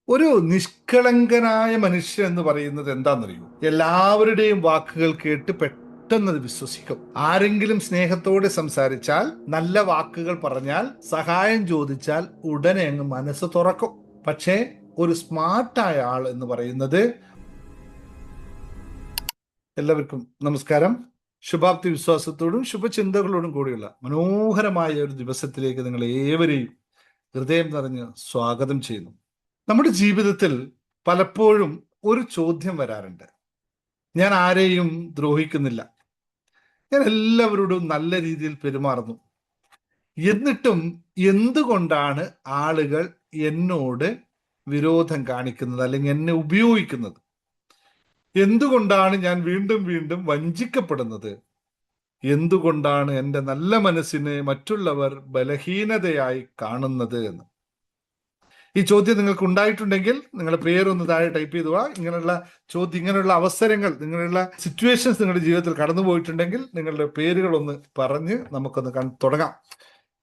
ഒരു നിഷ്കളങ്കനായ മനുഷ്യൻ എന്ന് പറയുന്നത് എന്താണെന്നറിയോ? എല്ലാവരുടെയും വാക്കുകൾ കേട്ട് പെട്ടെന്ന് അത് വിശ്വസിക്കും. ആരെങ്കിലും സ്നേഹത്തോടെ സംസാരിച്ചാൽ, നല്ല വാക്കുകൾ പറഞ്ഞാൽ, സഹായം ചോദിച്ചാൽ ഉടനെ അങ്ങ് മനസ്സ് തുറക്കും. പക്ഷേ ഒരു സ്മാർട്ടായ ആൾ എന്ന് പറയുന്നത്... എല്ലാവർക്കും നമസ്കാരം. ശുഭാപ്തി വിശ്വാസത്തോടും ശുഭചിന്തകളോടും കൂടിയുള്ള മനോഹരമായ ഒരു ദിവസത്തിലേക്ക് നിങ്ങൾ ഏവരെയും ഹൃദയം നിറഞ്ഞ് സ്വാഗതം ചെയ്യുന്നു. നമ്മുടെ ജീവിതത്തിൽ പലപ്പോഴും ഒരു ചോദ്യം വരാറുണ്ട്. ഞാൻ ആരെയും ദ്രോഹിക്കുന്നില്ല, ഞാൻ എല്ലാവരോടും നല്ല രീതിയിൽ പെരുമാറുന്നു, എന്നിട്ടും എന്തുകൊണ്ടാണ് ആളുകൾ എന്നോട് വിരോധം കാണിക്കുന്നത്, അല്ലെങ്കിൽ എന്നെ ഉപയോഗിക്കുന്നത്? എന്തുകൊണ്ടാണ് ഞാൻ വീണ്ടും വീണ്ടും വഞ്ചിക്കപ്പെടുന്നത്? എന്തുകൊണ്ടാണ് എൻ്റെ നല്ല മനസ്സിനെ മറ്റുള്ളവർ ബലഹീനതയായി കാണുന്നത് എന്ന് ഈ ചോദ്യം നിങ്ങൾക്ക് ഉണ്ടായിട്ടുണ്ടെങ്കിൽ നിങ്ങളുടെ പേരൊന്ന് താഴെ ടൈപ്പ് ചെയ്തുക. ഇങ്ങനെയുള്ള ചോദ്യം, ഇങ്ങനെയുള്ള അവസരങ്ങൾ, നിങ്ങളുള്ള സിറ്റുവേഷൻസ് നിങ്ങളുടെ ജീവിതത്തിൽ കടന്നു പോയിട്ടുണ്ടെങ്കിൽ നിങ്ങളുടെ പേരുകളൊന്ന് പറഞ്ഞ് നമുക്കൊന്ന് തുടങ്ങാം.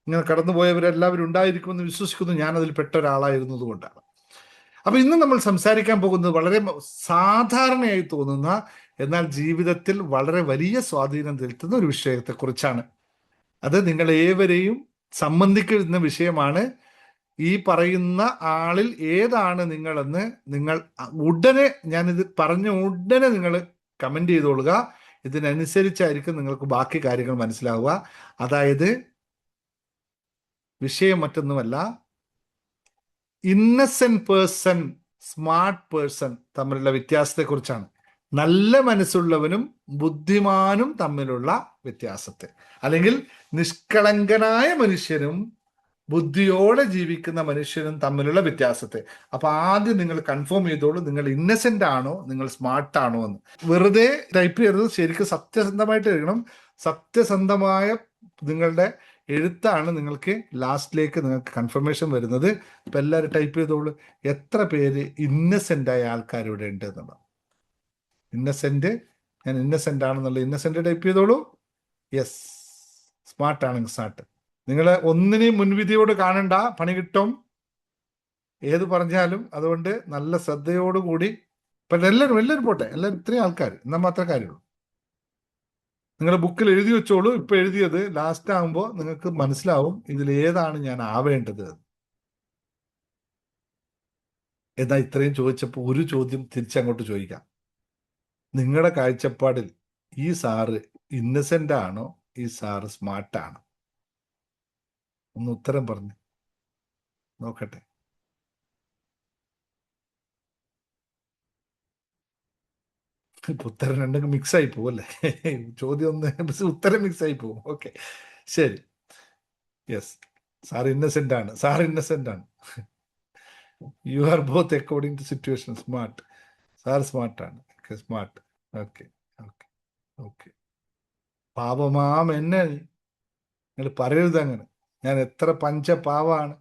ഇങ്ങനെ കടന്നുപോയവരെല്ലാവരും ഉണ്ടായിരിക്കുമെന്ന് വിശ്വസിക്കുന്നു. ഞാൻ അതിൽ പെട്ട ഒരാളായിരുന്നത് കൊണ്ടാണ്. അപ്പൊ ഇന്ന് നമ്മൾ സംസാരിക്കാൻ പോകുന്നത് വളരെ സാധാരണയായി തോന്നുന്ന, എന്നാൽ ജീവിതത്തിൽ വളരെ വലിയ സ്വാധീനം ചെലുത്തുന്ന ഒരു വിഷയത്തെക്കുറിച്ചാണ്. അത് നിങ്ങളേവരെയും സംബന്ധിക്കുന്ന വിഷയമാണ്. ഈ പറയുന്ന ആളിൽ ഏതാണ് നിങ്ങളെന്ന് നിങ്ങൾ ഉടനെ, ഞാനിത് പറഞ്ഞ ഉടനെ നിങ്ങൾ കമന്റ് ചെയ്തോളുക. ഇതിനനുസരിച്ചായിരിക്കും നിങ്ങൾക്ക് ബാക്കി കാര്യങ്ങൾ മനസ്സിലാവുക. അതായത് വിഷയം മറ്റൊന്നുമല്ല, ഇന്നസെന്റ് പേഴ്സൺ, സ്മാർട്ട് പേഴ്സൺ തമ്മിലുള്ള വ്യത്യാസത്തെക്കുറിച്ചാണ്. നല്ല മനസ്സുള്ളവനും ബുദ്ധിമാനും തമ്മിലുള്ള വ്യത്യാസത്തെ, അല്ലെങ്കിൽ നിഷ്കളങ്കനായ മനുഷ്യനും ബുദ്ധിയോടെ ജീവിക്കുന്ന മനുഷ്യനും തമ്മിലുള്ള വ്യത്യാസത്തെ. അപ്പൊ ആദ്യം നിങ്ങൾ കൺഫേം ചെയ്തോളൂ, നിങ്ങൾ ഇന്നസെന്റ് ആണോ, നിങ്ങൾ സ്മാർട്ട് ആണോ എന്ന്. വെറുതെ ടൈപ്പ് ചെയ്തത് ശരിക്കും സത്യസന്ധമായിട്ട് എഴുതണം. സത്യസന്ധമായ നിങ്ങളുടെ എഴുത്താണ് നിങ്ങൾക്ക് ലാസ്റ്റിലേക്ക് നിങ്ങൾക്ക് കൺഫർമേഷൻ വരുന്നത്. ഇപ്പൊ എല്ലാവരും ടൈപ്പ് ചെയ്തോളൂ. എത്ര പേര് ഇന്നസെന്റ് ആയ ആൾക്കാർ ഇവിടെ ഉണ്ട് എന്നുള്ളത്? ഇന്നസെന്റ്, ഞാൻ ഇന്നസെന്റ് ആണെന്നുള്ള ഇന്നസെന്റ് ടൈപ്പ് ചെയ്തോളൂ. യെസ്, സ്മാർട്ട് ആണെങ്കിൽ സ്മാർട്ട്. നിങ്ങൾ ഒന്നിനെയും മുൻവിധിയോട് കാണണ്ട, പണി കിട്ടും ഏത് പറഞ്ഞാലും. അതുകൊണ്ട് നല്ല ശ്രദ്ധയോടുകൂടി ഇപ്പൊ എല്ലാവരും പോട്ടെ, എല്ലാവരും ഇത്രയും ആൾക്കാർ, എന്നാൽ മാത്രമേ കാര്യമുള്ളൂ. നിങ്ങളുടെ ബുക്കിൽ എഴുതി വെച്ചോളൂ. ഇപ്പൊ എഴുതിയത് ലാസ്റ്റ് ആകുമ്പോൾ നിങ്ങൾക്ക് മനസ്സിലാവും ഇതിൽ ഏതാണ് ഞാൻ ആവേണ്ടത്. എന്നാൽ ഇത്രയും ചോദിച്ചപ്പോൾ ഒരു ചോദ്യം തിരിച്ചങ്ങോട്ട് ചോദിക്കാം. നിങ്ങളുടെ കാഴ്ചപ്പാടിൽ ഈ സാറ് ഇന്നസെന്റ് ആണോ, ഈ സാറ് സ്മാർട്ടാണോ? ഒന്ന് ഉത്തരം പറഞ്ഞു നോക്കട്ടെ. ഇപ്പൊ ഉത്തരം രണ്ടും മിക്സ് ആയി പോകും അല്ലേ? ചോദ്യം ഒന്ന്, ഉത്തരം മിക്സ് ആയി പോകും. ഓക്കെ, ശരി. യെസ്, സാർ ഇന്നസെന്റ് ആണ്, സാർ ഇന്നസെന്റ് ആണ്. You are both according to situation smart. Sir സ്മാർട്ടാണ്. സ്മാർട്ട്. Okay, okay, okay. പാപമാം എന്നെ നിങ്ങൾ പറയരുത് അങ്ങനെ. ഞാൻ എത്ര പഞ്ചപാവാണ്,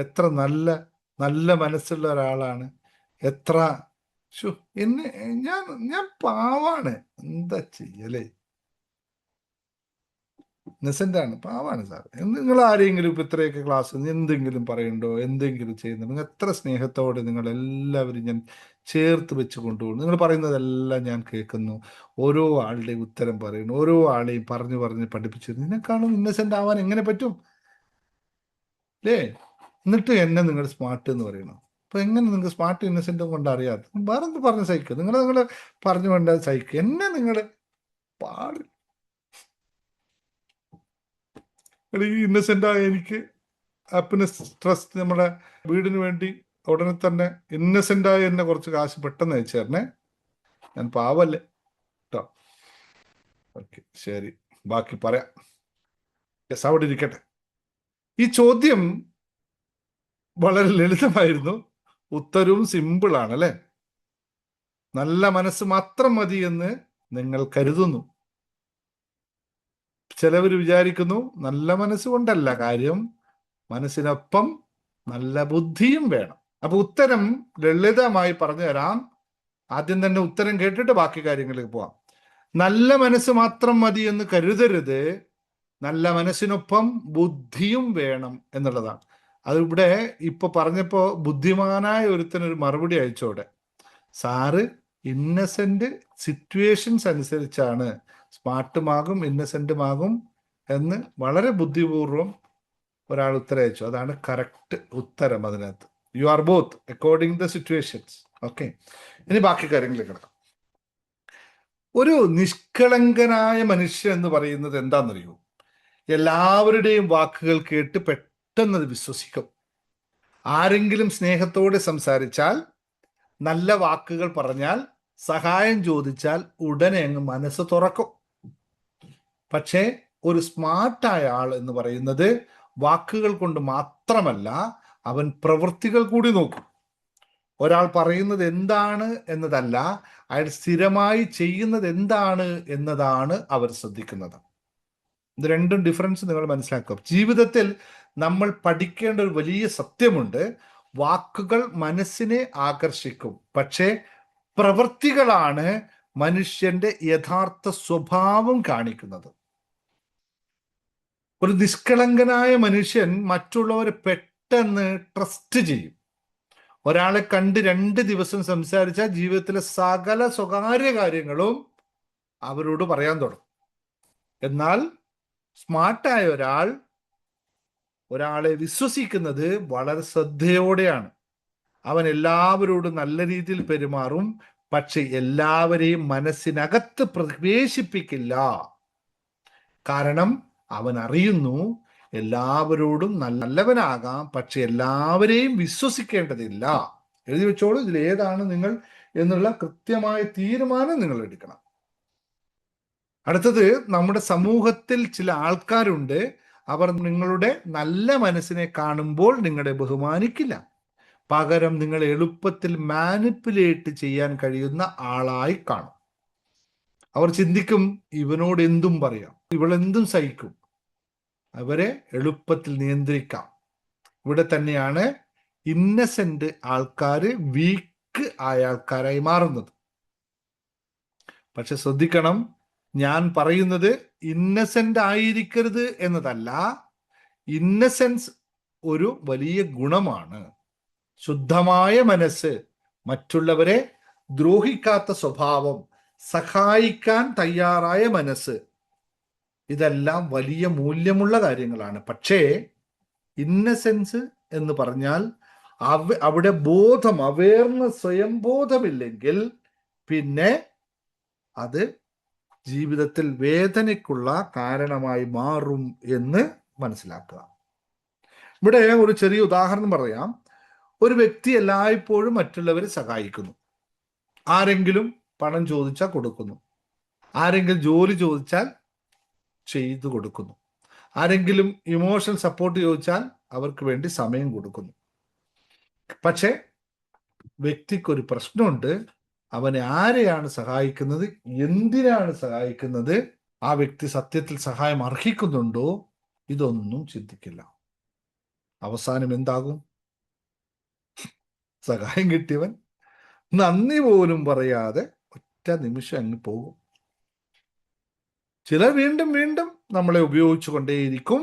എത്ര നല്ല നല്ല മനസ്സുള്ള ഒരാളാണ്, എത്ര എന്നെ ഞാൻ ഞാൻ പാവാണ്. എന്താ ചെയ്യലേ? ഇന്നസെന്റ് ആണ്, പാവാണ് സാർ. നിങ്ങൾ ആരെങ്കിലും ഇപ്പൊ ഇത്രയൊക്കെ ക്ലാസ് എന്തെങ്കിലും പറയണ്ടോ, എന്തെങ്കിലും ചെയ്യുന്നുണ്ടോ? നിങ്ങൾ എത്ര സ്നേഹത്തോടെ നിങ്ങൾ എല്ലാവരും ഞാൻ ചേർത്ത് വെച്ച് കൊണ്ടുപോകുന്നു. നിങ്ങൾ പറയുന്നതെല്ലാം ഞാൻ കേൾക്കുന്നു. ഓരോ ആളുടെയും ഉത്തരം പറയുന്നു. ഓരോ ആളെയും പറഞ്ഞു പറഞ്ഞ് പഠിപ്പിച്ചു. നിന്നെക്കാളും ഇന്നസെന്റ് ആവാൻ എങ്ങനെ പറ്റും അല്ലേ? എന്നിട്ട് എന്നെ നിങ്ങൾ സ്മാർട്ട് എന്ന് പറയണം. അപ്പൊ എങ്ങനെ നിങ്ങൾക്ക് സ്മാർട്ട് ഇന്നസെന്റും കൊണ്ട് അറിയാത്ത വേറെ എന്ത് പറഞ്ഞ് സഹിക്കുക? നിങ്ങൾ പറഞ്ഞു വേണ്ട സഹിക്കുക. എന്നെ നിങ്ങൾ പാട് ഈ ഇന്നസെന്റ് ആയ എനിക്ക് ഹാപ്പിനെസ് ട്രസ്റ്റ് നമ്മുടെ വീടിന് വേണ്ടി ഉടനെ തന്നെ ഇന്നസെന്റ് ആയ എന്നെ കുറച്ച് കാശ് പെട്ടെന്ന് അയച്ചു തരണേ. ഞാൻ പാവല്ലേ കേട്ടോ. ഓക്കെ, ശരി, ബാക്കി പറയാം. യെസ്, അവിടെ ഇരിക്കട്ടെ. ഈ ചോദ്യം വളരെ ലളിതമായിരുന്നു, ഉത്തരവും സിമ്പിൾ ആണ് അല്ലെ? നല്ല മനസ്സ് മാത്രം മതി എന്ന് നിങ്ങൾ കരുതുന്നു. ചിലവർ വിചാരിക്കുന്നു നല്ല മനസ്സുകൊണ്ടല്ല കാര്യം, മനസ്സിനൊപ്പം നല്ല ബുദ്ധിയും വേണം. അപ്പൊ ഉത്തരം ലളിതമായി പറഞ്ഞു തരാം. ആദ്യം തന്നെ ഉത്തരം കേട്ടിട്ട് ബാക്കി കാര്യങ്ങളിലേക്ക് പോവാം. നല്ല മനസ്സ് മാത്രം മതി എന്ന് കരുതരുത്, നല്ല മനസ്സിനൊപ്പം ബുദ്ധിയും വേണം എന്നുള്ളതാണ്. അതിവിടെ ഇപ്പൊ പറഞ്ഞപ്പോ ബുദ്ധിമാനായ ഒരുത്തനൊരു മറുപടി അയച്ചോടെ, സാറ് ഇന്നസെന്റ് സിറ്റുവേഷൻസ് അനുസരിച്ചാണ് സ്മാർട്ടുമാകും ഇന്നസെന്റുമാകും എന്ന് വളരെ ബുദ്ധിപൂർവം ഒരാൾ ഉത്തരം അയച്ചു. അതാണ് കറക്റ്റ് ഉത്തരം. അതിനകത്ത് U are both according the situations. Okay, ഇനി ബാക്കി കാര്യങ്ങളിലേക്ക് കിടക്കാം. ഒരു നിഷ്കളങ്കനായ മനുഷ്യൻ എന്ന് പറയുന്നത് എന്താണെന്നറിയോ? എല്ലാവരുടെയും വാക്കുകൾ കേട്ട് പെട്ടെന്ന് അത് വിശ്വസിക്കും. ആരെങ്കിലും സ്നേഹത്തോടെ സംസാരിച്ചാൽ, നല്ല വാക്കുകൾ പറഞ്ഞാൽ, സഹായം ചോദിച്ചാൽ ഉടനെ അങ്ങ് മനസ്സ് തുറക്കും. പക്ഷേ ഒരു സ്മാർട്ടായ ആൾ എന്ന് പറയുന്നത് വാക്കുകൾ കൊണ്ട് മാത്രമല്ല, അവൻ പ്രവൃത്തികൾ കൂടി നോക്കും. ഒരാൾ പറയുന്നത് എന്താണ് എന്നതല്ല, അയാൾ സ്ഥിരമായി ചെയ്യുന്നത് എന്താണ് എന്നതാണ് അവർ ശ്രദ്ധിക്കുന്നത്. ഇത് രണ്ടും ഡിഫറൻസ് നിങ്ങൾ മനസ്സിലാക്കുക. ജീവിതത്തിൽ നമ്മൾ പഠിക്കേണ്ട ഒരു വലിയ സത്യമുണ്ട്. വാക്കുകൾ മനസ്സിനെ ആകർഷിക്കും, പക്ഷേ പ്രവൃത്തികളാണ് മനുഷ്യന്റെ യഥാർത്ഥ സ്വഭാവം കാണിക്കുന്നത്. ഒരു നിഷ്കളങ്കനായ മനുഷ്യൻ മറ്റുള്ളവരെ പെട്ടെന്ന് ട്രസ്റ്റ് ചെയ്യും. ഒരാളെ കണ്ട് 2 ദിവസം സംസാരിച്ചാൽ ജീവിതത്തിലെ സകല സ്വകാര്യ കാര്യങ്ങളും അവരോട് പറയാൻ തുടങ്ങും. എന്നാൽ സ്മാർട്ടായ ഒരാളെ വിശ്വസിക്കുന്നത് വളരെ ശ്രദ്ധയോടെയാണ്. അവൻ എല്ലാവരോടും നല്ല രീതിയിൽ പെരുമാറും, പക്ഷെ എല്ലാവരെയും മനസ്സിനകത്ത് പ്രവേശിപ്പിക്കില്ല. കാരണം അവൻ അറിയുന്നു, എല്ലാവരോടും നല്ലവനാകാം, പക്ഷെ എല്ലാവരെയും വിശ്വസിക്കേണ്ടതില്ല. എഴുതി വെച്ചോളൂ, ഇതിൽ ഏതാണ് നിങ്ങൾ എന്നുള്ള കൃത്യമായ തീരുമാനം നിങ്ങൾ എടുക്കണം. അടുത്തത്, നമ്മുടെ സമൂഹത്തിൽ ചില ആൾക്കാരുണ്ട്, അവർ നിങ്ങളുടെ നല്ല മനസ്സിനെ കാണുമ്പോൾ നിങ്ങളെ ബഹുമാനിക്കില്ല. പകരം നിങ്ങൾ എളുപ്പത്തിൽ മാനിപ്പുലേറ്റ് ചെയ്യാൻ കഴിയുന്ന ആളായി കാണും. അവർ ചിന്തിക്കും, ഇവനോട് എന്തും പറയാം, ഇവളെന്തും സഹിക്കും, അവരെ എളുപ്പത്തിൽ നിയന്ത്രിക്കാം. ഇവിടെ തന്നെയാണ് ഇന്നസെന്റ് ആൾക്കാര് വീക്ക് ആയ ആൾക്കാരായി മാറുന്നത്. പക്ഷെ ശ്രദ്ധിക്കണം, ഞാൻ പറയുന്നത് ഇന്നസെന്റ് ആയിരിക്കരുത് എന്നതല്ല. ഇന്നസെൻസ് ഒരു വലിയ ഗുണമാണ്. ശുദ്ധമായ മനസ്സ്, മറ്റുള്ളവരെ ദ്രോഹിക്കാത്ത സ്വഭാവം, സഹായിക്കാൻ തയ്യാറായ മനസ്സ്, ഇതെല്ലാം വലിയ മൂല്യമുള്ള കാര്യങ്ങളാണ്. പക്ഷേ ഇന്നസെൻസ് എന്ന് പറഞ്ഞാൽ അവിടെ ബോധം, അവയർനെസ്, സ്വയം ബോധമില്ലെങ്കിൽ പിന്നെ അത് ജീവിതത്തിൽ വേദനയ്ക്കുള്ള കാരണമായി മാറും എന്ന് മനസ്സിലാക്കുക. ഇവിടെ ഒരു ചെറിയ ഉദാഹരണം പറയാം. ഒരു വ്യക്തി എല്ലായ്പ്പോഴും മറ്റുള്ളവരെ സഹായിക്കുന്നു. ആരെങ്കിലും പണം ചോദിച്ചാൽ കൊടുക്കുന്നു, ആരെങ്കിലും ജോലി ചോദിച്ചാൽ ചെയ്തു കൊടുക്കുന്നു, ആരെങ്കിലും ഇമോഷണൽ സപ്പോർട്ട് ചോദിച്ചാൽ അവർക്ക് വേണ്ടി സമയം കൊടുക്കുന്നു. പക്ഷെ വ്യക്തിക്കൊരു പ്രശ്നമുണ്ട്. അവനെ ആരെയാണ് സഹായിക്കുന്നത്, എന്തിനാണ് സഹായിക്കുന്നത്, ആ വ്യക്തി സത്യത്തിൽ സഹായം അർഹിക്കുന്നുണ്ടോ, ഇതൊന്നും ചിന്തിക്കില്ല. അവസാനം എന്താകും? സഹായം കിട്ടിയവൻ നന്ദി പോലും പറയാതെ ഒറ്റ നിമിഷം അങ്ങ് പോകും. ചിലർ വീണ്ടും വീണ്ടും നമ്മളെ ഉപയോഗിച്ചു കൊണ്ടേയിരിക്കും.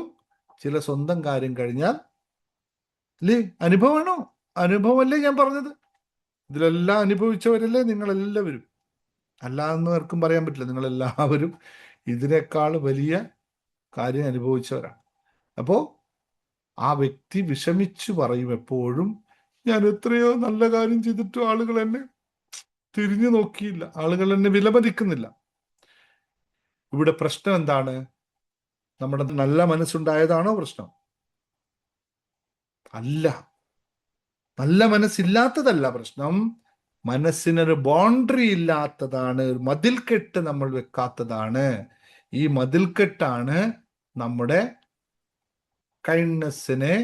ചില സ്വന്തം കാര്യം കഴിഞ്ഞാൽ, അല്ലേ, അനുഭവമാണോ? അനുഭവമല്ലേ ഞാൻ പറഞ്ഞത്? ഇതിലെല്ലാം അനുഭവിച്ചവരല്ലേ നിങ്ങളെല്ലാവരും. അല്ലാന്ന് ആർക്കും പറയാൻ പറ്റില്ല. നിങ്ങളെല്ലാവരും ഇതിനേക്കാൾ വലിയ കാര്യം അനുഭവിച്ചവരാണ്. അപ്പോ ആ വ്യക്തി വിഷമിച്ചു പറയും എപ്പോഴും, ഞാൻ എത്രയോ നല്ല കാര്യം ചെയ്തിട്ടും ആളുകൾ എന്നെ തിരിഞ്ഞു നോക്കിയില്ല, ആളുകൾ എന്നെ വിലമതിക്കുന്നില്ല. ഇവിടെ പ്രശ്നം എന്താണ്? നമ്മുടെ നല്ല മനസ്സുണ്ടായതാണോ പ്രശ്നം? അല്ല. നല്ല മനസ്സില്ലാത്തതല്ല പ്രശ്നം. മനസ്സിനൊരു ബൗണ്ടറി ഇല്ലാത്തതാണ്, ഒരു മതിൽക്കെട്ട് നമ്മൾ വെക്കാത്തതാണ്. ഈ മതിൽക്കെട്ടാണ് നമ്മുടെ കൈൻഡ്നെസ്സിനെ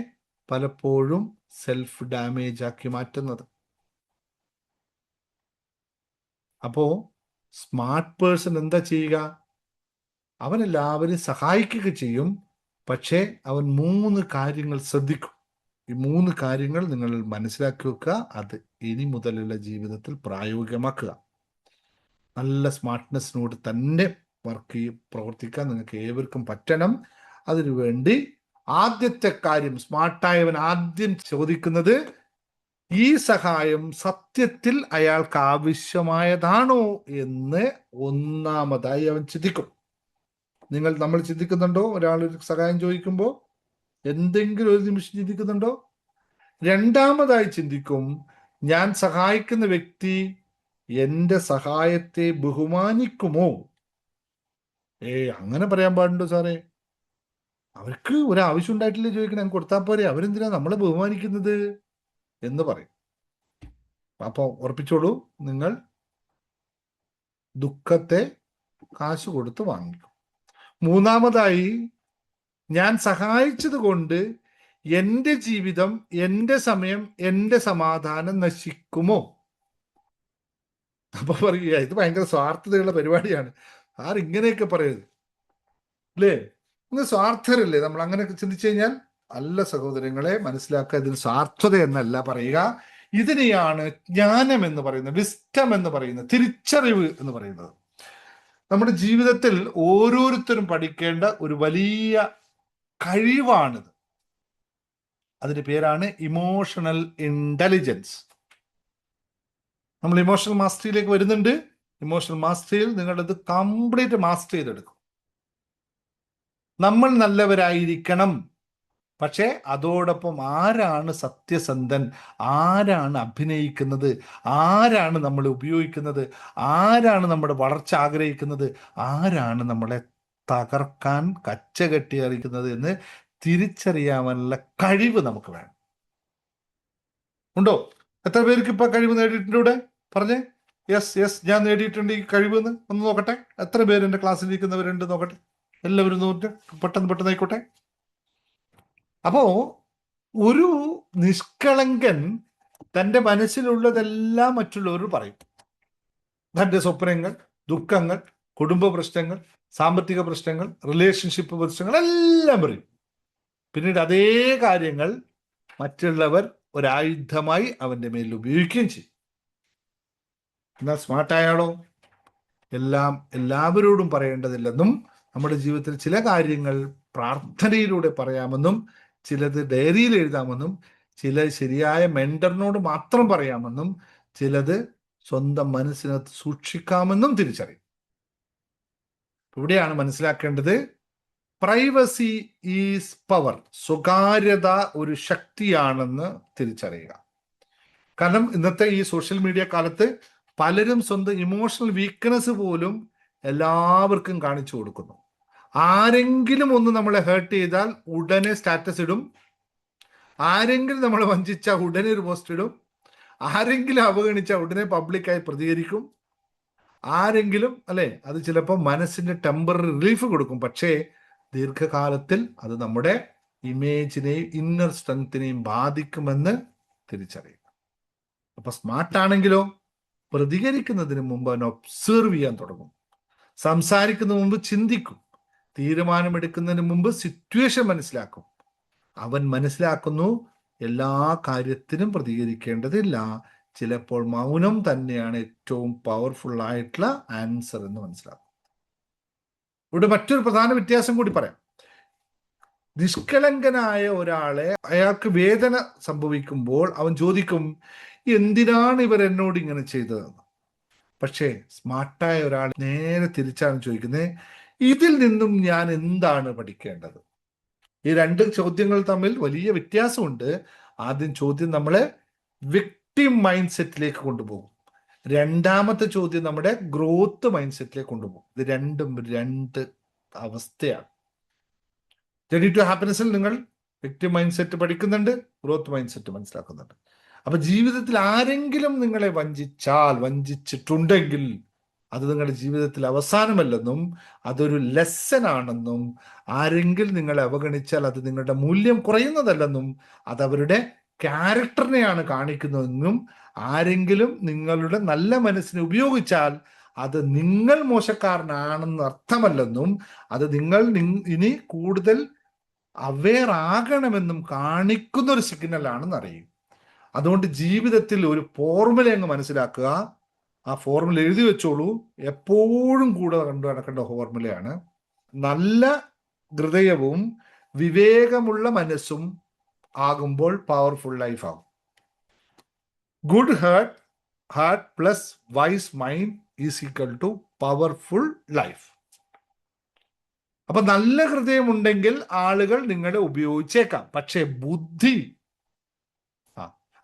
പലപ്പോഴും സെൽഫ് ഡാമേജ് ആക്കി മാറ്റുന്നത്. അപ്പോ സ്മാർട്ട് പേഴ്സൺ എന്താ ചെയ്യുക? അവൻ എല്ലാവരെയും സഹായിക്കുക ചെയ്യും, പക്ഷേ അവൻ 3 കാര്യങ്ങൾ ശ്രദ്ധിക്കും. ഈ 3 കാര്യങ്ങൾ നിങ്ങൾ മനസ്സിലാക്കി വെക്കുക. അത് ഇനി മുതലുള്ള ജീവിതത്തിൽ പ്രായോഗികമാക്കുക. നല്ല സ്മാർട്ട്നെസ്സിനോട് തന്നെ പ്രവർത്തിക്കാൻ നിങ്ങൾക്ക് ഏവർക്കും പറ്റണം. അതിനുവേണ്ടി ആദ്യത്തെ കാര്യം സ്മാർട്ടായവൻ ആദ്യം ചോദിക്കുന്നത് ഈ സഹായം സത്യത്തിൽ അയാൾക്ക് ആവശ്യമായതാണോ എന്ന് ഒന്നാമതായി അവൻ ചിന്തിക്കും. നമ്മൾ ചിന്തിക്കുന്നുണ്ടോ? ഒരാൾ ഒരു സഹായം ചോദിക്കുമ്പോൾ എന്തെങ്കിലും ഒരു നിമിഷം ചിന്തിക്കുന്നുണ്ടോ? രണ്ടാമതായി ചിന്തിക്കും, ഞാൻ സഹായിക്കുന്ന വ്യക്തി എന്റെ സഹായത്തെ ബഹുമാനിക്കുമോ? അങ്ങനെ പറയാൻ പാടുണ്ടോ സാറേ? അവർക്ക് ഒരാവശ്യം ഉണ്ടായിട്ടില്ലേ ചോദിക്കണം, ഞാൻ കൊടുത്താൽ പോരെ, അവരെന്തിനാ നമ്മളെ ബഹുമാനിക്കുന്നത് എന്ന് പറയും. അപ്പൊ ഉറപ്പിച്ചോളൂ, നിങ്ങൾ ദുഃഖത്തെ കാശ് കൊടുത്ത് വാങ്ങിക്കും. മൂന്നാമതായി, ഞാൻ സഹായിച്ചത് കൊണ്ട് എന്റെ ജീവിതം, എന്റെ സമയം, എന്റെ സമാധാനം നശിക്കുമോ? അപ്പൊ പറയുക ഇത് ഭയങ്കര സ്വാർത്ഥതയുള്ള പരിപാടിയാണ്, ഇങ്ങനെയൊക്കെ പറയരുത് അല്ലേ? ഇന്ന് സ്വാർത്ഥരല്ലേ നമ്മൾ അങ്ങനെയൊക്കെ ചിന്തിച്ചു കഴിഞ്ഞാൽ? അല്ല സഹോദരങ്ങളെ, മനസ്സിലാക്കുക, ഇതിന് സ്വാർത്ഥത എന്നല്ല പറയുക. ഇതിനെയാണ് ജ്ഞാനം എന്ന് പറയുന്നത്, വിസ്റ്റം എന്ന് പറയുന്നത്, തിരിച്ചറിവ് എന്ന് പറയുന്നത്. നമ്മുടെ ജീവിതത്തിൽ ഓരോരുത്തരും പഠിക്കേണ്ട ഒരു വലിയ കഴിവാണിത്. അതിന്റെ പേരാണ് ഇമോഷണൽ ഇന്റലിജൻസ്. നമ്മൾ ഇമോഷണൽ മാസ്റ്ററിയിലേക്ക് വരുന്നുണ്ട്. ഇമോഷണൽ മാസ്റ്ററിയിൽ നിങ്ങളിത് കംപ്ലീറ്റ് മാസ്റ്റർ ചെയ്തെടുക്കും. നമ്മൾ നല്ലവരായിരിക്കണം, പക്ഷെ അതോടൊപ്പം ആരാണ് സത്യസന്ധൻ, ആരാണ് അഭിനയിക്കുന്നത്, ആരാണ് നമ്മൾ ഉപയോഗിക്കുന്നത്, ആരാണ് നമ്മുടെ വളർച്ച ആഗ്രഹിക്കുന്നത്, ആരാണ് നമ്മളെ തകർക്കാൻ കച്ചകെട്ടി അറിയിക്കുന്നത് എന്ന് തിരിച്ചറിയാനുള്ള കഴിവ് നമുക്ക് വേണം. ഉണ്ടോ? എത്ര പേർക്ക് ഇപ്പൊ കഴിവ് നേടിയിട്ടുണ്ട് ഇവിടെ? പറഞ്ഞേ, യെസ് ഞാൻ നേടിയിട്ടുണ്ട് ഈ കഴിവ് എന്ന്. ഒന്ന് നോക്കട്ടെ, എത്ര പേര് എൻ്റെ ക്ലാസ്സിൽ ഇരിക്കുന്നവരുണ്ട് നോക്കട്ടെ. എല്ലാവരും നോക്കിട്ട് പെട്ടെന്ന് ആയിക്കോട്ടെ. അപ്പോ ഒരു നിഷ്കളങ്കൻ തൻ്റെ മനസ്സിലുള്ളതെല്ലാം മറ്റുള്ളവർ പറയും. തൻ്റെ സ്വപ്നങ്ങൾ, ദുഃഖങ്ങൾ, കുടുംബ പ്രശ്നങ്ങൾ, സാമ്പത്തിക പ്രശ്നങ്ങൾ, റിലേഷൻഷിപ്പ് പ്രശ്നങ്ങൾ എല്ലാം പറയും. പിന്നീട് അതേ കാര്യങ്ങൾ മറ്റുള്ളവർ ഒരായുധമായി അവന്റെ മേൽ ഉപയോഗിക്കുകയും ചെയ്യും. എന്നാൽ സ്മാർട്ടായാളോ? എല്ലാവരോടും പറയേണ്ടതില്ലെന്നും നമ്മുടെ ജീവിതത്തിൽ ചില കാര്യങ്ങൾ പ്രാർത്ഥനയിലൂടെ പറയാമെന്നും ചിലത് ഡയറിയിൽ എഴുതാമെന്നും ചില ശരിയായ മെന്ററിനോട് മാത്രം പറയാമെന്നും ചിലത് സ്വന്തം മനസ്സിനകത്ത് സൂക്ഷിക്കാമെന്നും തിരിച്ചറിയും. ഇവിടെയാണ് മനസ്സിലാക്കേണ്ടത്, പ്രൈവസി ഈസ് പവർ. സ്വകാര്യത ഒരു ശക്തിയാണെന്ന് തിരിച്ചറിയുക. കാരണം ഇന്നത്തെ ഈ സോഷ്യൽ മീഡിയ കാലത്ത് പലരും സ്വന്തം ഇമോഷണൽ വീക്ക്നെസ് പോലും എല്ലാവർക്കും കാണിച്ചു കൊടുക്കുന്നു. ആരെങ്കിലും ഒന്ന് നമ്മളെ ഹേർട്ട് ചെയ്താൽ ഉടനെ സ്റ്റാറ്റസ് ഇടും, ആരെങ്കിലും നമ്മളെ വഞ്ചിച്ചാൽ ഉടനെ ഒരു പോസ്റ്റ് ഇടും, ആരെങ്കിലും അവഗണിച്ചാൽ ഉടനെ പബ്ലിക്കായി പ്രതികരിക്കും, ആരെങ്കിലും അല്ലെ, അത് ചിലപ്പോൾ മനസ്സിന്റെ ടെമ്പററി റിലീഫ് കൊടുക്കും, പക്ഷേ ദീർഘകാലത്തിൽ അത് നമ്മുടെ ഇമേജിനെയും ഇന്നർ സ്ട്രെങ്ത്തിനെയും ബാധിക്കുമെന്ന് തിരിച്ചറിയുക. അപ്പൊ സ്മാർട്ടാണെങ്കിലോ പ്രതികരിക്കുന്നതിന് മുമ്പ് അവൻ ഒബ്സർവ് ചെയ്യാൻ തുടങ്ങും, സംസാരിക്കുന്നതിന് മുമ്പ് ചിന്തിക്കും, തീരുമാനമെടുക്കുന്നതിന് മുമ്പ് സിറ്റുവേഷൻ മനസ്സിലാക്കും. അവൻ മനസ്സിലാക്കുന്നു എല്ലാ കാര്യത്തിനും പ്രതികരിക്കേണ്ടതില്ല, ചിലപ്പോൾ മൗനം തന്നെയാണ് ഏറ്റവും പവർഫുൾ ആയിട്ടുള്ള ആൻസർ എന്ന് മനസ്സിലാക്കും. ഇവിടെ മറ്റൊരു പ്രധാന വ്യത്യാസം കൂടി പറയാം. നിഷ്കളങ്കനായ ഒരാളെ, അയാൾക്ക് വേദന സംഭവിക്കുമ്പോൾ അവൻ ചോദിക്കും, എന്തിനാണ് ഇവർ എന്നോട് ഇങ്ങനെ ചെയ്തതെന്ന്. പക്ഷേ സ്മാർട്ടായ ഒരാൾ നേരെ തിരിച്ചാണ് ചോദിക്കുന്നത്, ഇതിൽ നിന്നും ഞാൻ എന്താണ് പഠിക്കേണ്ടത്? ഈ രണ്ട് ചോദ്യങ്ങൾ തമ്മിൽ വലിയ വ്യത്യാസമുണ്ട്. ആദ്യം ചോദ്യം നമ്മളെ വിക്ടിം മൈൻഡ് സെറ്റിലേക്ക് കൊണ്ടുപോകും, രണ്ടാമത്തെ ചോദ്യം നമ്മുടെ ഗ്രോത്ത് മൈൻഡ് സെറ്റിലേക്ക് കൊണ്ടുപോകും. ഇത് രണ്ടും രണ്ട് അവസ്ഥയാണ്. ജേർണി ടു ഹാപ്പിനെസ്സിൽ നിങ്ങൾ വിക്ടിം മൈൻഡ് സെറ്റ് പഠിക്കുന്നുണ്ട്, ഗ്രോത്ത് മൈൻഡ് സെറ്റ് മനസ്സിലാക്കുന്നുണ്ട്. അപ്പൊ ജീവിതത്തിൽ ആരെങ്കിലും നിങ്ങളെ വഞ്ചിച്ചിട്ടുണ്ടെങ്കിൽ അത് നിങ്ങളുടെ ജീവിതത്തിൽ അവസാനമല്ലെന്നും അതൊരു ലെസൺ ആണെന്നും, ആരെങ്കിലും നിങ്ങളെ അവഗണിച്ചാൽ അത് നിങ്ങളുടെ മൂല്യം കുറയുന്നതല്ലെന്നും അത് അവരുടെ ക്യാരക്ടറിനെയാണ് കാണിക്കുന്നതെന്നും, ആരെങ്കിലും നിങ്ങളുടെ നല്ല മനസ്സിനെ ഉപയോഗിച്ചാൽ അത് നിങ്ങൾ മോശക്കാരനാണെന്ന് അർത്ഥമല്ലെന്നും, അത് നിങ്ങൾ ഇനി കൂടുതൽ അവെയർ ആകണമെന്നും കാണിക്കുന്ന ഒരു സിഗ്നലാണെന്ന് അറിയും. അതുകൊണ്ട് ജീവിതത്തിൽ ഒരു ഫോർമുല അങ്ങ് മനസ്സിലാക്കുക. ആ ഫോർമുല എഴുതി വെച്ചോളൂ, എപ്പോഴും കൂടെ കണ്ടു നടക്കേണ്ട ഫോർമുലയാണ്. നല്ല ഹൃദയവും വിവേകമുള്ള മനസ്സും ആകുമ്പോൾ പവർഫുൾ ലൈഫ് ആകും. Good heart plus wise mind is equal to powerful life. അപ്പൊ നല്ല ഹൃദയം ഉണ്ടെങ്കിൽ ആളുകൾ നിങ്ങളെ ഉപയോഗിച്ചേക്കാം. പക്ഷെ ബുദ്ധി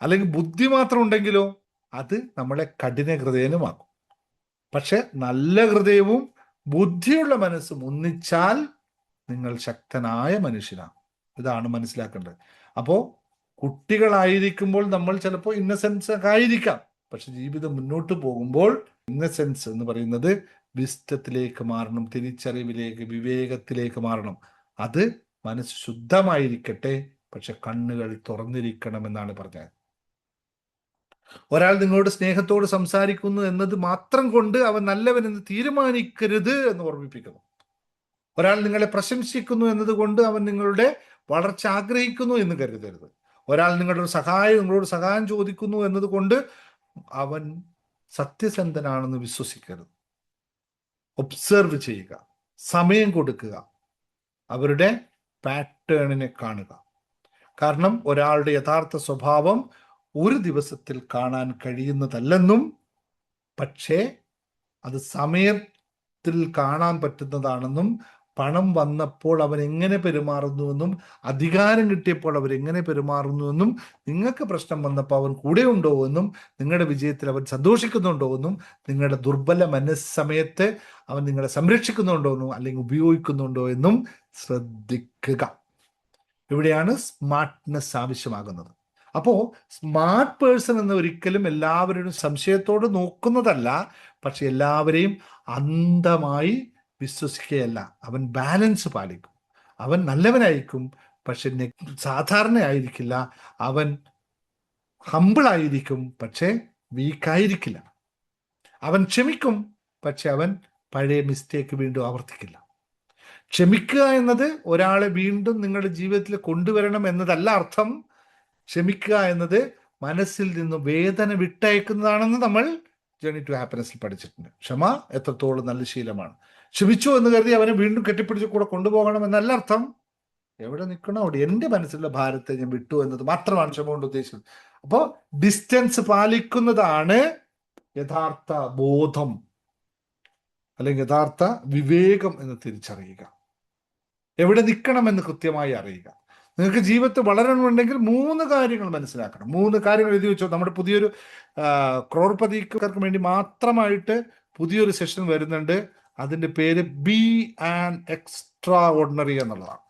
അല്ലെങ്കിൽ ബുദ്ധി മാത്രം ഉണ്ടെങ്കിലോ അത് നമ്മളെ കഠിന ഹൃദയനുമാക്കും. പക്ഷെ നല്ല ഹൃദയവും ബുദ്ധിയുള്ള മനസ്സും ഒന്നിച്ചാൽ നിങ്ങൾ ശക്തനായ മനുഷ്യനാണ്. ഇതാണ് മനസ്സിലാക്കേണ്ടത്. അപ്പോ കുട്ടികളായിരിക്കുമ്പോൾ നമ്മൾ ചിലപ്പോൾ ഇന്നസെൻസ് ഒക്കെ ആയിരിക്കാം. പക്ഷെ ജീവിതം മുന്നോട്ട് പോകുമ്പോൾ ഇന്നസെൻസ് എന്ന് പറയുന്നത് വിസ്ഡത്തിലേക്ക് മാറണം, തിരിച്ചറിവിലേക്ക്, വിവേകത്തിലേക്ക് മാറണം. അത് മനസ്സ് ശുദ്ധമായിരിക്കട്ടെ, പക്ഷെ കണ്ണുകൾ തുറന്നിരിക്കണം എന്നാണ് പറഞ്ഞത്. ഒരാൾ നിങ്ങളോട് സ്നേഹത്തോട് സംസാരിക്കുന്നു എന്നത് മാത്രം കൊണ്ട് അവൻ നല്ലവനെന്ന് തീരുമാനിക്കരുത് എന്ന് ഓർമ്മിപ്പിക്കുന്നു. ഒരാൾ നിങ്ങളെ പ്രശംസിക്കുന്നു എന്നതുകൊണ്ട് അവൻ നിങ്ങളുടെ വളർച്ച ആഗ്രഹിക്കുന്നു എന്ന് കരുതരുത്. ഒരാൾ നിങ്ങളോട് സഹായം ചോദിക്കുന്നു എന്നതുകൊണ്ട് അവൻ സത്യസന്ധനാണെന്ന് വിശ്വസിക്കരുത്. ഒബ്സർവ് ചെയ്യുക, സമയം കൊടുക്കുക, അവരുടെ പാറ്റേണിനെ കാണുക. കാരണം ഒരാളുടെ യഥാർത്ഥ സ്വഭാവം ഒരു ദിവസത്തിൽ കാണാൻ കഴിയുന്നതല്ലെന്നും, പക്ഷേ അത് സമയത്തിൽ കാണാൻ പറ്റുന്നതാണെന്നും, പണം വന്നപ്പോൾ അവൻ എങ്ങനെ പെരുമാറുന്നുവെന്നും, അധികാരം കിട്ടിയപ്പോൾ അവരെങ്ങനെ പെരുമാറുന്നുവെന്നും, നിങ്ങൾക്ക് പ്രശ്നം വന്നപ്പോൾ അവൻ കൂടെ ഉണ്ടോ എന്നും, നിങ്ങളുടെ വിജയത്തിൽ അവൻ സന്തോഷിക്കുന്നുണ്ടോ എന്നും, നിങ്ങളുടെ ദുർബല മനസ്സമയത്ത് അവൻ നിങ്ങളെ സംരക്ഷിക്കുന്നുണ്ടോ എന്നും അല്ലെങ്കിൽ ഉപയോഗിക്കുന്നുണ്ടോ എന്നും ശ്രദ്ധിക്കുക. ഇവിടെയാണ് സ്മാർട്ട്നെസ് ആവശ്യമാകുന്നത്. അപ്പോ സ്മാർട്ട് പേഴ്സൺ എന്ന് ഒരിക്കലും എല്ലാവരും സംശയത്തോട് നോക്കുന്നതല്ല, പക്ഷെ എല്ലാവരെയും അന്ധമായി വിശ്വസിക്കുകയല്ല. അവൻ ബാലൻസ് പാലിക്കും. അവൻ നല്ലവനായിരിക്കും, പക്ഷെ സാധാരണ ആയിരിക്കില്ല. അവൻ ഹമ്പിൾ ആയിരിക്കും, പക്ഷെ വീക്കായിരിക്കില്ല. അവൻ ക്ഷമിക്കും, പക്ഷെ അവൻ പഴയ മിസ്റ്റേക്ക് വീണ്ടും ആവർത്തിക്കില്ല. ക്ഷമിക്കുക എന്നത് ഒരാളെ വീണ്ടും നിങ്ങളുടെ ജീവിതത്തിൽ കൊണ്ടുവരണം എന്നതല്ല അർത്ഥം. ക്ഷമിക്കുക എന്നത് മനസ്സിൽ നിന്ന് വേദന വിട്ടയക്കുന്നതാണെന്ന് നമ്മൾ ജേണി ടു ഹാപ്പിനെസ്സിൽ പഠിച്ചിട്ടുണ്ട്. ക്ഷമ എത്രത്തോളം നല്ല ശീലമാണ്. ക്ഷമിച്ചു എന്ന് കരുതി അവനെ വീണ്ടും കെട്ടിപ്പിടിച്ച് കൂടെ കൊണ്ടുപോകണം എന്നല്ല അർത്ഥം. എവിടെ നിൽക്കണോ അവിടെ എൻ്റെ മനസ്സിലുള്ള ഭാരത്തെ ഞാൻ വിട്ടു എന്നത് മാത്രമാണ് ക്ഷമ കൊണ്ട് ഉദ്ദേശിക്കുന്നത്. അപ്പോൾ ഡിസ്റ്റൻസ് പാലിക്കുന്നതാണ് യഥാർത്ഥ ബോധം അല്ലെങ്കിൽ യഥാർത്ഥ വിവേകം എന്ന് തിരിച്ചറിയുക. എവിടെ നിൽക്കണമെന്ന് കൃത്യമായി അറിയുക. നിങ്ങൾക്ക് ജീവിതത്തിൽ വളരണമെന്നുണ്ടെങ്കിൽ 3 കാര്യങ്ങൾ മനസ്സിലാക്കണം. 3 കാര്യങ്ങൾ എഴുതി വെച്ചോ. നമ്മുടെ പുതിയൊരു ക്രോർപതിക്കാർക്ക് വേണ്ടി മാത്രമായിട്ട് പുതിയൊരു സെഷൻ വരുന്നുണ്ട്. അതിൻ്റെ പേര് ബി ആൻ എക്സ്ട്രാ ഓർഡിനറി എന്നുള്ളതാണ്.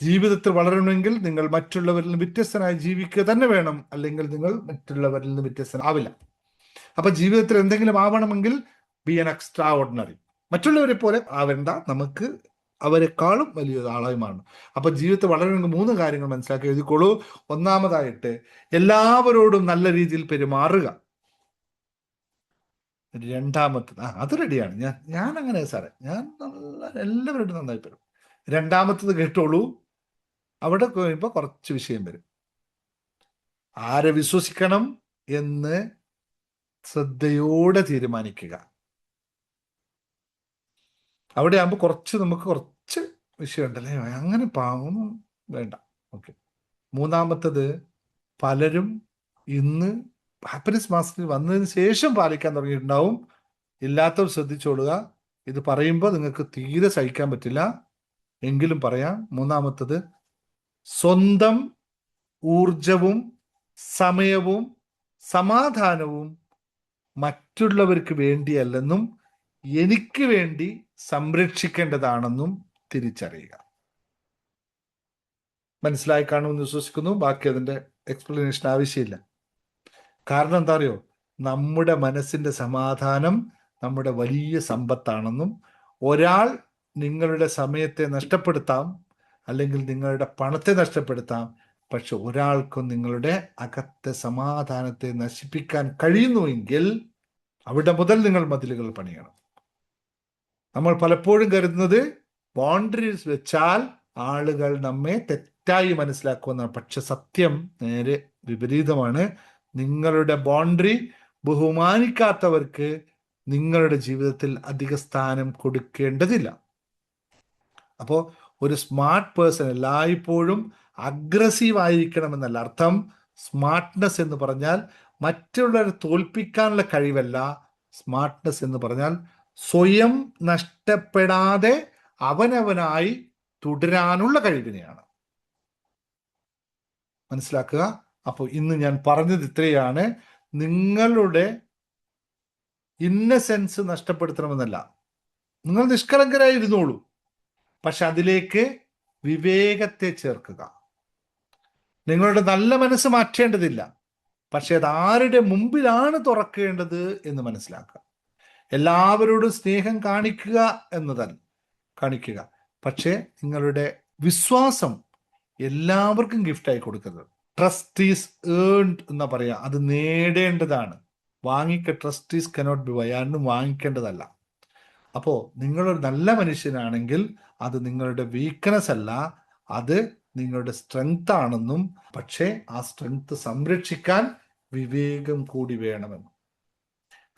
ജീവിതത്തിൽ വളരണമെങ്കിൽ നിങ്ങൾ മറ്റുള്ളവരിൽ നിന്ന് വ്യത്യസ്തനായി ജീവിക്കുക തന്നെ വേണം, അല്ലെങ്കിൽ നിങ്ങൾ മറ്റുള്ളവരിൽ നിന്ന് വ്യത്യസ്തനാവില്ല. അപ്പൊ ജീവിതത്തിൽ എന്തെങ്കിലും ആവണമെങ്കിൽ ബി ആൻ എക്സ്ട്രാ ഓർഡിനറി. മറ്റുള്ളവരെ പോലെ ആവേണ്ട, നമുക്ക് അവരെക്കാളും വലിയൊരു ആളായി മാറണം. അപ്പൊ ജീവിതത്തിൽ വളരണമെങ്കിൽ 3 കാര്യങ്ങൾ മനസ്സിലാക്കി എഴുതിക്കോളൂ. ഒന്നാമതായിട്ട് എല്ലാവരോടും നല്ല രീതിയിൽ പെരുമാറുക. രണ്ടാമത്തത് അത് റെഡിയാണ്, ഞാൻ അങ്ങനെ സാറേ, ഞാൻ എല്ലാവരോടും നന്നായി പെരും. രണ്ടാമത്തത് കേട്ടോളൂ, അവിടെ കഴിയുമ്പോൾ കുറച്ച് വിഷയം വരും. ആരെ വിശ്വസിക്കണം എന്ന് ശ്രദ്ധയോടെ തീരുമാനിക്കുക. അവിടെ ആകുമ്പോൾ നമുക്ക് കുറച്ച് വിഷയം ഉണ്ടല്ലേ, അങ്ങനെ പാവം വേണ്ട. ഓക്കെ. മൂന്നാമത്തത്, പലരും ഇന്ന് ഹാപ്പിനെസ് മാസ്റ്ററിൽ വന്നതിന് ശേഷം പാലിക്കാൻ തുടങ്ങിയിട്ടുണ്ടാവും. ഇല്ലാത്തവർ ശ്രദ്ധിച്ചോളുക. ഇത് പറയുമ്പോൾ നിങ്ങൾക്ക് തീരെ സഹിക്കാൻ പറ്റില്ല, എങ്കിലും പറയാം. മൂന്നാമത്തത്, സ്വന്തം ഊർജവും സമയവും സമാധാനവും മറ്റുള്ളവർക്ക് വേണ്ടിയല്ലെന്നും എനിക്ക് വേണ്ടി സംരക്ഷിക്കേണ്ടതാണെന്നും തിരിച്ചറിയുക. മനസ്സിലായി കാണുമെന്ന് വിശ്വസിക്കുന്നു. ബാക്കി അതിൻ്റെ എക്സ്പ്ലനേഷൻ ആവശ്യമില്ല. കാരണം എന്താ അറിയോ, നമ്മുടെ മനസ്സിന്റെ സമാധാനം നമ്മുടെ വലിയ സമ്പത്താണെന്നും, ഒരാൾ നിങ്ങളുടെ സമയത്തെ നഷ്ടപ്പെടുത്താം, അല്ലെങ്കിൽ നിങ്ങളുടെ പണത്തെ നഷ്ടപ്പെടുത്താം, പക്ഷെ ഒരാൾക്കും നിങ്ങളുടെ അകത്തെ സമാധാനത്തെ നശിപ്പിക്കാൻ കഴിയുന്നുവെങ്കിൽ അവിടെ മുതൽ നിങ്ങൾ മതിലുകൾ പണിയണം. നമ്മൾ പലപ്പോഴും കരുതുന്നത് ബൗണ്ടറീസ് വെച്ചാൽ ആളുകൾ നമ്മെ തെറ്റായി മനസ്സിലാക്കുമെന്നാണ്. പക്ഷെ സത്യം നേരെ വിപരീതമാണ്. നിങ്ങളുടെ ബൗണ്ടറി ബഹുമാനിക്കാത്തവർക്ക് നിങ്ങളുടെ ജീവിതത്തിൽ അധിക സ്ഥാനം കൊടുക്കേണ്ടതില്ല. അപ്പോൾ ഒരു സ്മാർട്ട് പേഴ്സൺ എല്ലായ്പ്പോഴും അഗ്രസീവ് ആയിരിക്കണമെന്നല്ല അർത്ഥം. സ്മാർട്ട്നെസ് എന്ന് പറഞ്ഞാൽ മറ്റുള്ളവരെ തോൽപ്പിക്കാനുള്ള കഴിവല്ല. സ്മാർട്ട്നെസ് എന്ന് പറഞ്ഞാൽ സ്വയം നഷ്ടപ്പെടാതെ അവനവനായി തുടരാനുള്ള കഴിവിനെയാണ്. മനസ്സിലാക്കുക. അപ്പോൾ ഇന്ന് ഞാൻ പറഞ്ഞത് ഇത്രയാണ്. നിങ്ങളുടെ ഇന്നസെൻസ് നഷ്ടപ്പെടുത്തണമെന്നല്ല. നിങ്ങൾ നിഷ്കളങ്കരായി ഇരുന്നോളൂ, പക്ഷെ അതിലേക്ക് വിവേകത്തെ ചേർക്കുക. നിങ്ങളുടെ നല്ല മനസ്സ് മാറ്റേണ്ടതില്ല, പക്ഷെ അത് ആരുടെ മുമ്പിലാണ് തുറക്കേണ്ടത് എന്ന് മനസ്സിലാക്കുക. എല്ലാവരോടും സ്നേഹം കാണിക്കുക എന്നതല്ല, കാണിക്കുക, പക്ഷേ നിങ്ങളുടെ വിശ്വാസം എല്ലാവർക്കും ഗിഫ്റ്റായി കൊടുക്കരുത്. ട്രസ്റ്റ് ഈസ് ഏൺഡ് എന്നാ പറയാ, അത് നേടേണ്ടതാണ്. Trust is cannot be buy, ആരും വാങ്ങിക്കേണ്ടതല്ല. അപ്പോൾ നിങ്ങളൊരു നല്ല മനുഷ്യനാണെങ്കിൽ അത് നിങ്ങളുടെ വീക്ക്നെസ് അല്ല, അത് നിങ്ങളുടെ സ്ട്രെങ്ത് ആണെന്നും, പക്ഷേ ആ സ്ട്രെങ്ത് സംരക്ഷിക്കാൻ വിവേകം കൂടി വേണമെന്നും.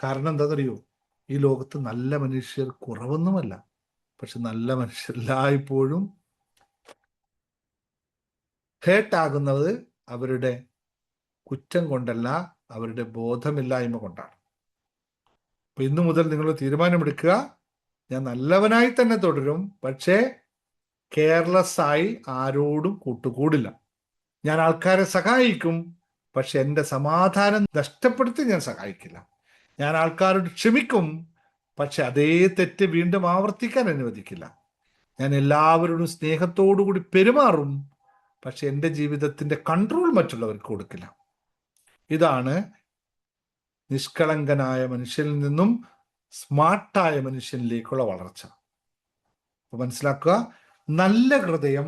കാരണം എന്താണെന്നറിയോ, ഈ ലോകത്ത് നല്ല മനുഷ്യർ കുറവൊന്നുമല്ല, പക്ഷെ നല്ല മനുഷ്യർ എല്ലായ്പ്പോഴും ഹേർട്ടാകുന്നത് അവരുടെ കുറ്റം കൊണ്ടല്ല, അവരുടെ ബോധമില്ലായ്മ കൊണ്ടാണ്. അപ്പൊ ഇന്നു മുതൽ നിങ്ങൾ തീരുമാനമെടുക്കുക, ഞാൻ നല്ലവനായി തന്നെ തുടരും, പക്ഷേ കെയർലെസ് ആയി ആരോടും കൂട്ടുകൂടില്ല. ഞാൻ ആൾക്കാരെ സഹായിക്കും, പക്ഷെ എൻ്റെ സമാധാനം നഷ്ടപ്പെടുത്തി ഞാൻ സഹായിക്കില്ല. ഞാൻ ആൾക്കാരോട് ക്ഷമിക്കും, പക്ഷെ അതേ തെറ്റ് വീണ്ടും ആവർത്തിക്കാൻ അനുവദിക്കില്ല. ഞാൻ എല്ലാവരോടും സ്നേഹത്തോടു കൂടി പെരുമാറും, പക്ഷെ എൻ്റെ ജീവിതത്തിന്റെ കൺട്രോൾ മറ്റുള്ളവർക്ക് കൊടുക്കില്ല. ഇതാണ് നിഷ്കളങ്കനായ മനുഷ്യനിൽ നിന്നും സ്മാർട്ടായ മനുഷ്യനിലേക്കുള്ള വളർച്ച. അപ്പൊ മനസ്സിലാക്കുക, നല്ല ഹൃദയം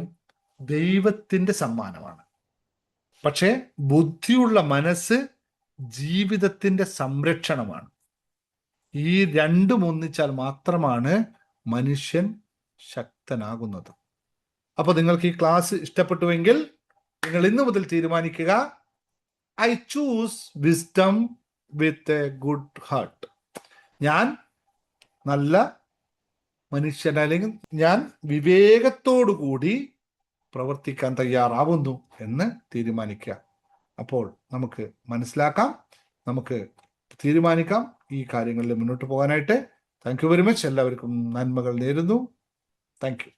ദൈവത്തിന്റെ സമ്മാനമാണ്, പക്ഷേ ബുദ്ധിയുള്ള മനസ്സ് ജീവിതത്തിന്റെ സംരക്ഷണമാണ്. ഈ രണ്ടും ഒന്നിച്ചാൽ മാത്രമാണ് മനുഷ്യൻ ശക്തനാകുന്നത്. അപ്പൊ നിങ്ങൾക്ക് ഈ ക്ലാസ് ഇഷ്ടപ്പെട്ടുവെങ്കിൽ നിങ്ങൾ ഇന്നു മുതൽ തീരുമാനിക്കുക, I choose wisdom with a good heart. ഞാൻ നല്ല മനുഷ്യൻ, അല്ലെങ്കിൽ ഞാൻ വിവേകത്തോടു കൂടി പ്രവർത്തിക്കാൻ തയ്യാറാവുന്നു എന്ന് തീരുമാനിക്കുക. അപ്പോൾ നമുക്ക് മനസ്സിലാക്കാം, നമുക്ക് തീരുമാനിക്കാം ഈ കാര്യങ്ങളിൽ മുന്നോട്ട് പോകാനായിട്ട്. Thank you very much. എല്ലാവർക്കും നന്മകൾ നേരുന്നു. Thank you.